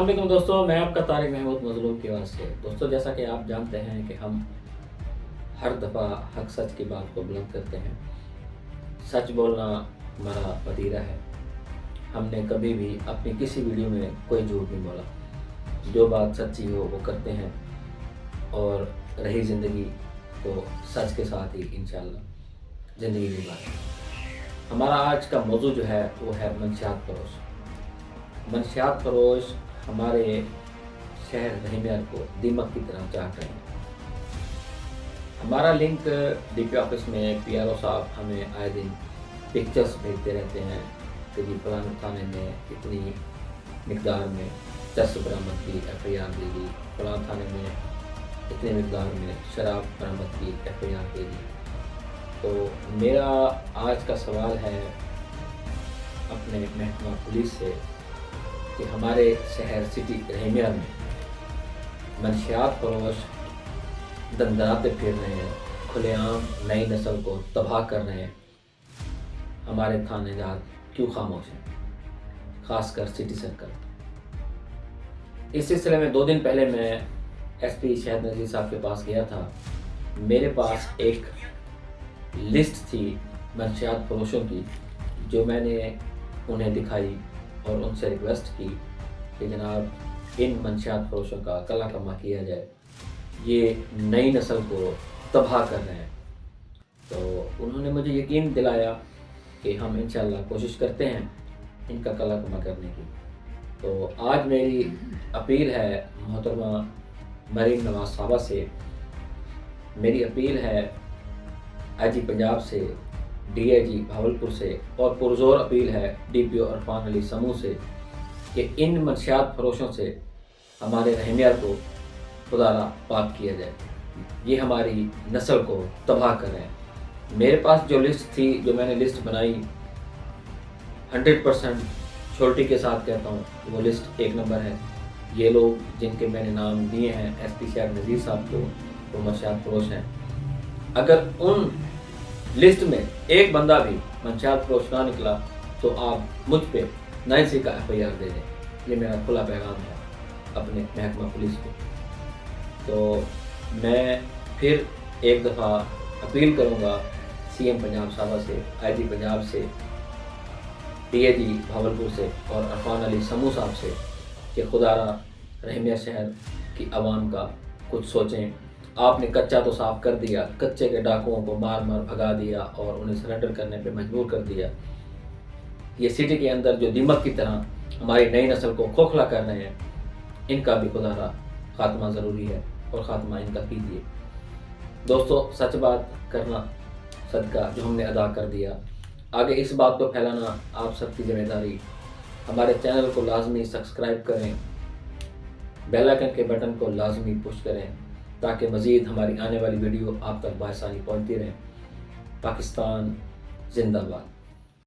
علیکم دوستو، میں آپ کا طارق محمود مظلوم کی آواز سے۔ دوستو جیسا کہ آپ جانتے ہیں کہ ہم ہر دفعہ حق سچ کی بات کو بلند کرتے ہیں۔ سچ بولنا ہمارا وتیرہ ہے۔ ہم نے کبھی بھی اپنی کسی ویڈیو میں کوئی جھوٹ نہیں بولا۔ جو بات سچی ہو وہ کرتے ہیں، اور رہی زندگی تو سچ کے ساتھ ہی انشاءاللہ زندگی گزاریں۔ ہمارا آج کا موضوع جو ہے وہ ہے منشیات فروش۔ منشیات فروش ہمارے شہر رحیمیات کو دیمک کی طرح چاٹ رہے ہیں۔ ہمارا لنک ڈی پی آفس میں پی آر او صاحب ہمیں آئے دن پکچرز بھیجتے رہتے ہیں کہ جی فلاں تھانے میں اتنی مقدار میں چرس برآمد کی ایف آئی آر دے دی، فلاں تھانے میں اتنے مقدار میں شراب برآمد کی ایف آئی آر دے دی۔ تو میرا آج کا سوال ہے اپنے محکمہ پولیس سے کہ ہمارے شہر سٹی رحیمیات میں منشیات فروش دندناتے پھر رہے ہیں، کھلے عام نئی نسل کو تباہ کر رہے ہیں۔ ہمارے تھانے جات کیوں خاموش ہیں، خاص کر سٹی سرکل۔ اس سلسلے میں 2 دن پہلے میں ایس پی شہد نذیر صاحب کے پاس گیا تھا۔ میرے پاس ایک لسٹ تھی منشیات فروشوں کی، جو میں نے انہیں دکھائی اور ان سے ریکویسٹ کی کہ جناب ان منشیات فروشوں کا کلا کما کیا جائے، یہ نئی نسل کو تباہ کر رہے ہیں۔ تو انہوں نے مجھے یقین دلایا کہ ہم انشاءاللہ کوشش کرتے ہیں ان کا کلا کما کرنے کی۔ تو آج میری اپیل ہے محترمہ مریم نواز صاحبہ سے، میری اپیل ہے آئی جی پنجاب سے، ڈی آئی جی بھاولپور سے، اور پرزور اپیل ہے ڈی پی او عرفان علی سمو سے کہ ان منشیات فروشوں سے ہمارے رحیمیات کو خدا را پاک کیا جائے۔ یہ ہماری نسل کو تباہ کر رہے ہیں۔ میرے پاس جو لسٹ تھی، جو میں نے لسٹ بنائی، 100% شورٹی کے ساتھ کہتا ہوں وہ لسٹ 1 نمبر ہے۔ یہ لوگ جن کے میں نے نام دیے ہیں ایس پی شہد نذیر صاحب کو، وہ منشیات فروش ہیں۔ اگر ان لسٹ میں ایک بندہ بھی منشیات فروش نہ نکلا تو آپ مجھ پہ 9C کا ایف آئی آر دے دیں۔ یہ میرا کھلا پیغام ہے اپنے محکمہ پولیس کو۔ تو میں پھر ایک دفعہ اپیل کروں گا سی ایم پنجاب صاحبہ سے، آئی جی پنجاب سے، ڈی آئی جی بھاولپور سے اور عرفان علی سمو صاحب سے کہ خدا را رحیمیات شہر کی عوام کا کچھ سوچیں۔ آپ نے کچا تو صاف کر دیا، کچے کے ڈاکوؤں کو مار مار بھگا دیا اور انہیں سرنڈر کرنے پہ مجبور کر دیا۔ یہ سٹی کے اندر جو دیمک کی طرح ہماری نئی نسل کو کھوکھلا کر رہے ہیں، ان کا بھی خدا را خاتمہ ضروری ہے، اور خاتمہ ان کا کیجیے۔ دوستو، سچ بات کرنا صدقہ جو ہم نے ادا کر دیا، آگے اس بات کو پھیلانا آپ سب کی ذمہ داری۔ ہمارے چینل کو لازمی سبسکرائب کریں، بیل آئیکن کے بٹن کو لازمی پش کریں تاکہ مزید ہماری آنے والی ویڈیو آپ تک بآسانی پہنچتی رہیں۔ پاکستان زندہ باد۔